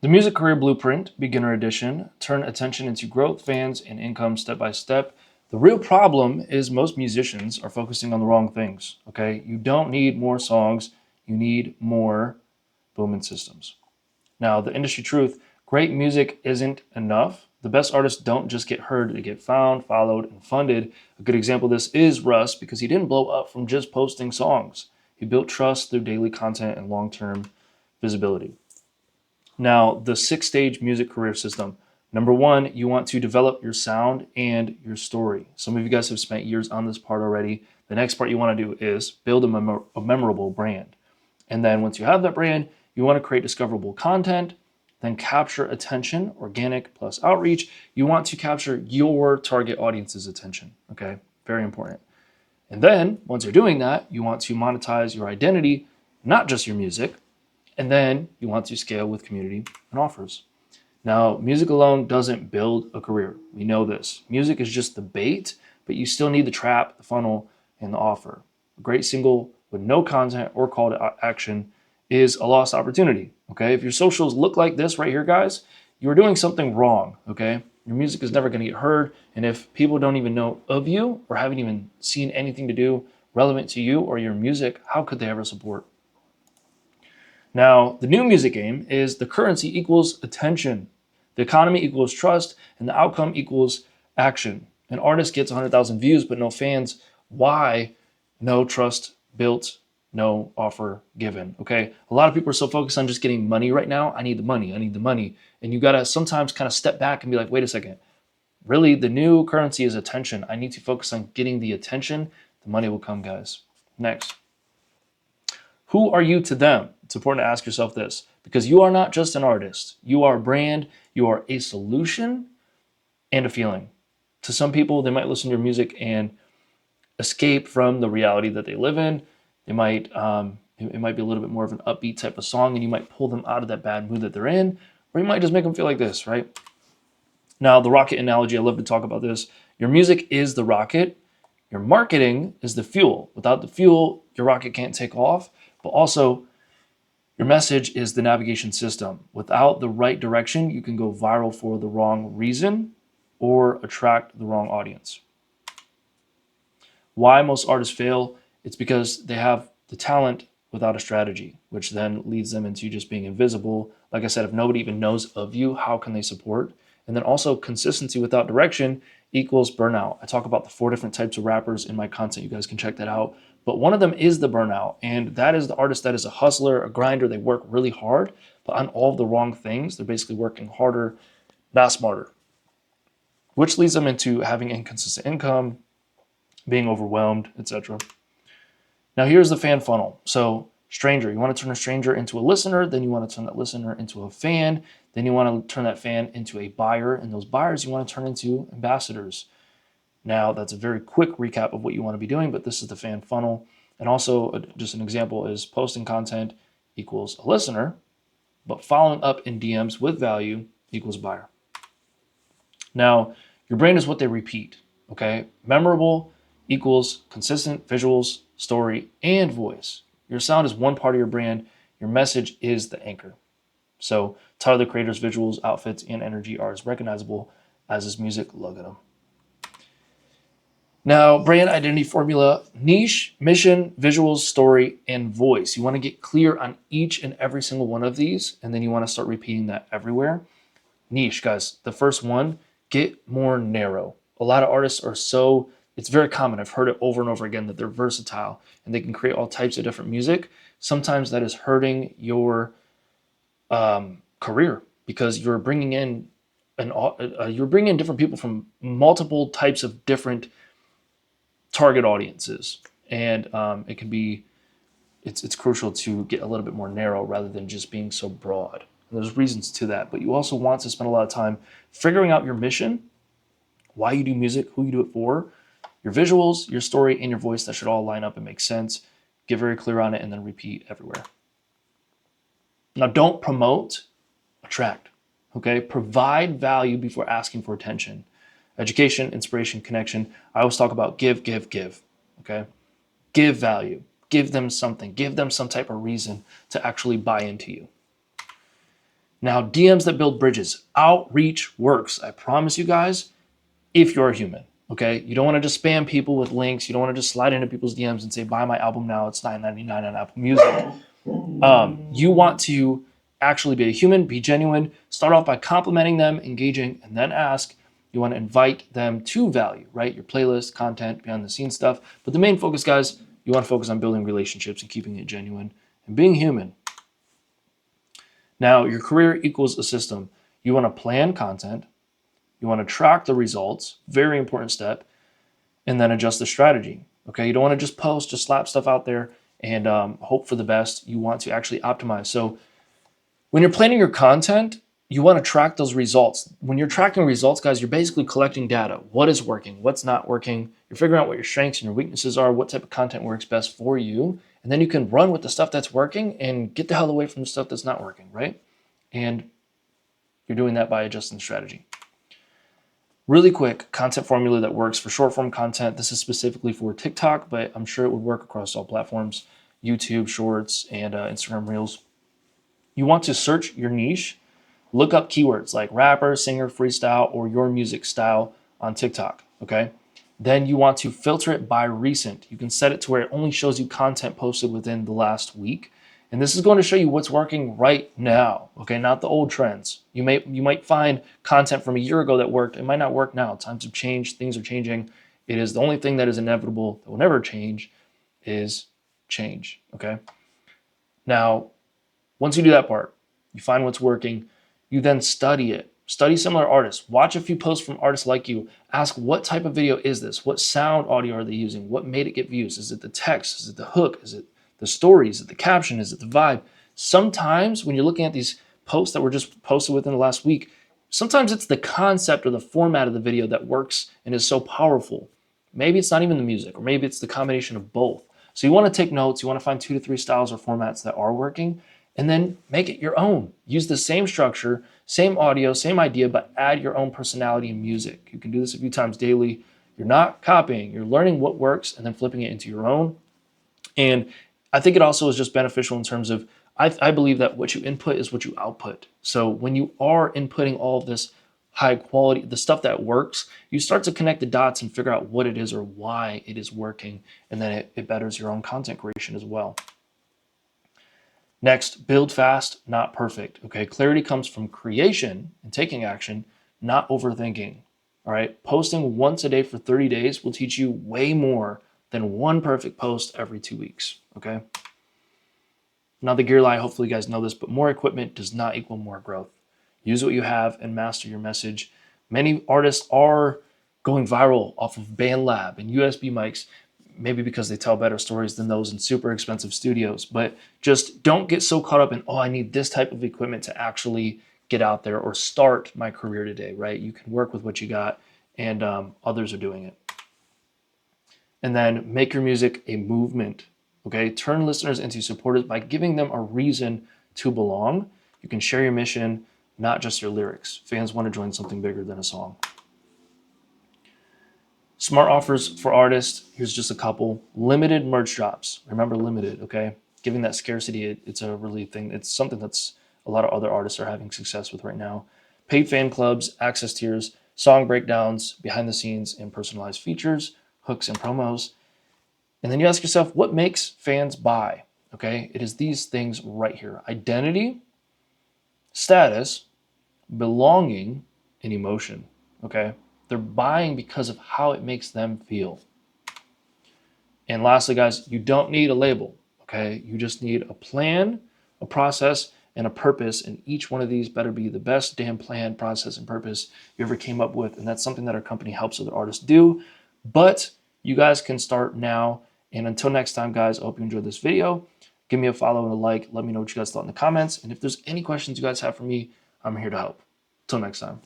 The Music Career Blueprint, Beginner Edition, turn attention into growth, fans, and income step by step. The real problem is most musicians are focusing on the wrong things. Okay, you don't need more songs, you need more booming systems. Now, the industry truth, great music isn't enough. The best artists don't just get heard, they get found, followed, and funded. A good example of this is Russ because he didn't blow up from just posting songs. He built trust through daily content and long term visibility. Now, the 6 stage music career system. Number one, you want to develop your sound and your story. Some of you guys have spent years on this part already. The next part you want to do is build a memorable brand. And then once you have that brand, you want to create discoverable content, then capture attention, organic plus outreach. You want to capture your target audience's attention. Okay, very important. And then once you're doing that, you want to monetize your identity, not just your music. And then you want to scale with community and offers. Now, music alone doesn't build a career. We know this. Music is just the bait, but you still need the trap, the funnel, and the offer. A great single with no content or call to action is a lost opportunity. Okay, if your socials look like this right here, guys, you're doing something wrong. Okay, your music is never going to get heard, and if people don't even know of you or haven't even seen anything to do relevant to you or your music, how could they ever support? Now, the new music game is the currency equals attention, the economy equals trust, and the outcome equals action. An artist gets 100,000 views, but no fans. Why? No trust built, no offer given. Okay. A lot of people are so focused on just getting money right now. I need the money. I need the money. And you got to sometimes kind of step back and be like, wait a second. Really, the new currency is attention. I need to focus on getting the attention. The money will come, guys. Next. Who are you to them? It's important to ask yourself this because you are not just an artist. You are a brand, you are a solution and a feeling. To some people, they might listen to your music and escape from the reality that they live in. They might, it might be a little bit more of an upbeat type of song, and you might pull them out of that bad mood that they're in, or you might just make them feel like this, right? Now, the rocket analogy, I love to talk about this. Your music is the rocket. Your marketing is the fuel. Without the fuel, your rocket can't take off. But also, your message is the navigation system. Without the right direction, you can go viral for the wrong reason or attract the wrong audience. Why most artists fail? It's because they have the talent without a strategy, which then leads them into just being invisible. Like I said, if nobody even knows of you, how can they support? And then also consistency without direction equals burnout. I talk about the 4 different types of rappers in my content. You guys can check that out. But one of them is the burnout. And that is the artist that is a hustler, a grinder. They work really hard, but on all of the wrong things. They're basically working harder, not smarter, which leads them into having inconsistent income, being overwhelmed, etc. Now here's the fan funnel. So stranger, you want to turn a stranger into a listener, then you want to turn that listener into a fan, then you want to turn that fan into a buyer, and those buyers you want to turn into ambassadors. Now that's a very quick recap of what you want to be doing, but this is the fan funnel. And also just an example is posting content equals a listener, but following up in DMs with value equals buyer. Now, your brain is what they repeat, okay? Memorable equals consistent visuals, story, and voice. Your sound is one part of your brand. Your message is the anchor. So Tyler, the Creator's visuals, outfits, and energy are as recognizable as his music. Look at them. Now, brand identity formula, niche, mission, visuals, story, and voice. You want to get clear on each and every single one of these, and then you want to start repeating that everywhere. Niche, guys, the first one, get more narrow. A lot of artists are so, it's very common. I've heard it over and over again that they're versatile and they can create all types of different music. Sometimes that is hurting your career because you're bringing in different people from multiple types of different target audiences, and it can be it's crucial to get a little bit more narrow rather than just being so broad. And there's reasons to that, but you also want to spend a lot of time figuring out your mission, why you do music, who you do it for, your visuals, your story, and your voice. That should all line up and make sense. Get very clear on it, and then repeat everywhere. Now, don't promote, attract. Okay, provide value before asking for attention. Education, inspiration, connection. I always talk about give, give, give. Okay, give value, give them something, give them some type of reason to actually buy into you. Now, DMs that build bridges. Outreach works. I promise you guys, if you're a human, okay? You don't want to just spam people with links. You don't want to just slide into people's DMs and say, buy my album now. It's $9.99 on Apple Music. You want to actually be a human, be genuine, start off by complimenting them, engaging, and then ask. You want to invite them to value, right? Your playlist, content, behind the scenes stuff. But the main focus, guys, you want to focus on building relationships and keeping it genuine and being human. Now, your career equals a system. You want to plan content. You want to track the results, very important step, and then adjust the strategy. Okay, you don't want to just post, just slap stuff out there and hope for the best. You want to actually optimize. So when you're planning your content, you want to track those results. When you're tracking results, guys, you're basically collecting data. What is working? What's not working? You're figuring out what your strengths and your weaknesses are, what type of content works best for you. And then you can run with the stuff that's working and get the hell away from the stuff that's not working, right? And you're doing that by adjusting strategy. Really quick content formula that works for short form content. This is specifically for TikTok, but I'm sure it would work across all platforms, YouTube Shorts and Instagram Reels. You want to search your niche, look up keywords like rapper, singer, freestyle, or your music style on TikTok, okay? Then you want to filter it by recent. You can set it to where it only shows you content posted within the last week. And this is going to show you what's working right now, okay? Not the old trends. You might find content from a year ago that worked. It might not work now. Times have changed. Things are changing. It is the only thing that is inevitable that will never change is change, okay? Now, once you do that part, you find what's working, you then study it. Study similar artists. Watch a few posts from artists like you. Ask, what type of video is this? What sound audio are they using? What made it get views? Is it the text? Is it the hook? Is it the story? Is it the caption? Is it the vibe? Sometimes when you're looking at these posts that were just posted within the last week, sometimes it's the concept or the format of the video that works and is so powerful. Maybe it's not even the music, or maybe it's the combination of both. So you want to take notes. You want to find 2 to 3 styles or formats that are working, and then make it your own. Use the same structure, same audio, same idea, but add your own personality and music. You can do this a few times daily. You're not copying, you're learning what works and then flipping it into your own. And I think it also is just beneficial in terms of, I believe that what you input is what you output. So when you are inputting all of this high quality, the stuff that works, you start to connect the dots and figure out what it is or why it is working. And then it betters your own content creation as well. Next, build fast, not perfect. Okay, clarity comes from creation and taking action, not overthinking. All right, posting once a day for 30 days will teach you way more than one perfect post every 2 weeks. Okay. Now, the gear lie, hopefully you guys know this, but more equipment does not equal more growth. Use what you have and master your message. Many artists are going viral off of BandLab and USB mics, maybe because they tell better stories than those in super expensive studios. But just don't get so caught up in, oh, I need this type of equipment to actually get out there or start my career today, right? You can work with what you got, and others are doing it. And then make your music a movement, okay? Turn listeners into supporters by giving them a reason to belong. You can share your mission, not just your lyrics. Fans want to join something bigger than a song. Smart offers for artists. Here's just a couple. Limited merch drops. Remember, limited, okay? Giving that scarcity, it's a really thing. It's something that's a lot of other artists are having success with right now. Paid fan clubs, access tiers, song breakdowns, behind the scenes, and personalized features, hooks and promos. And then you ask yourself, what makes fans buy? Okay, it is these things right here. Identity, status, belonging, and emotion, okay? They're buying because of how it makes them feel. And lastly, guys, you don't need a label, okay? You just need a plan, a process, and a purpose. And each one of these better be the best damn plan, process, and purpose you ever came up with. And that's something that our company helps other artists do. But you guys can start now. And until next time, guys, I hope you enjoyed this video. Give me a follow and a like. Let me know what you guys thought in the comments. And if there's any questions you guys have for me, I'm here to help. Till next time.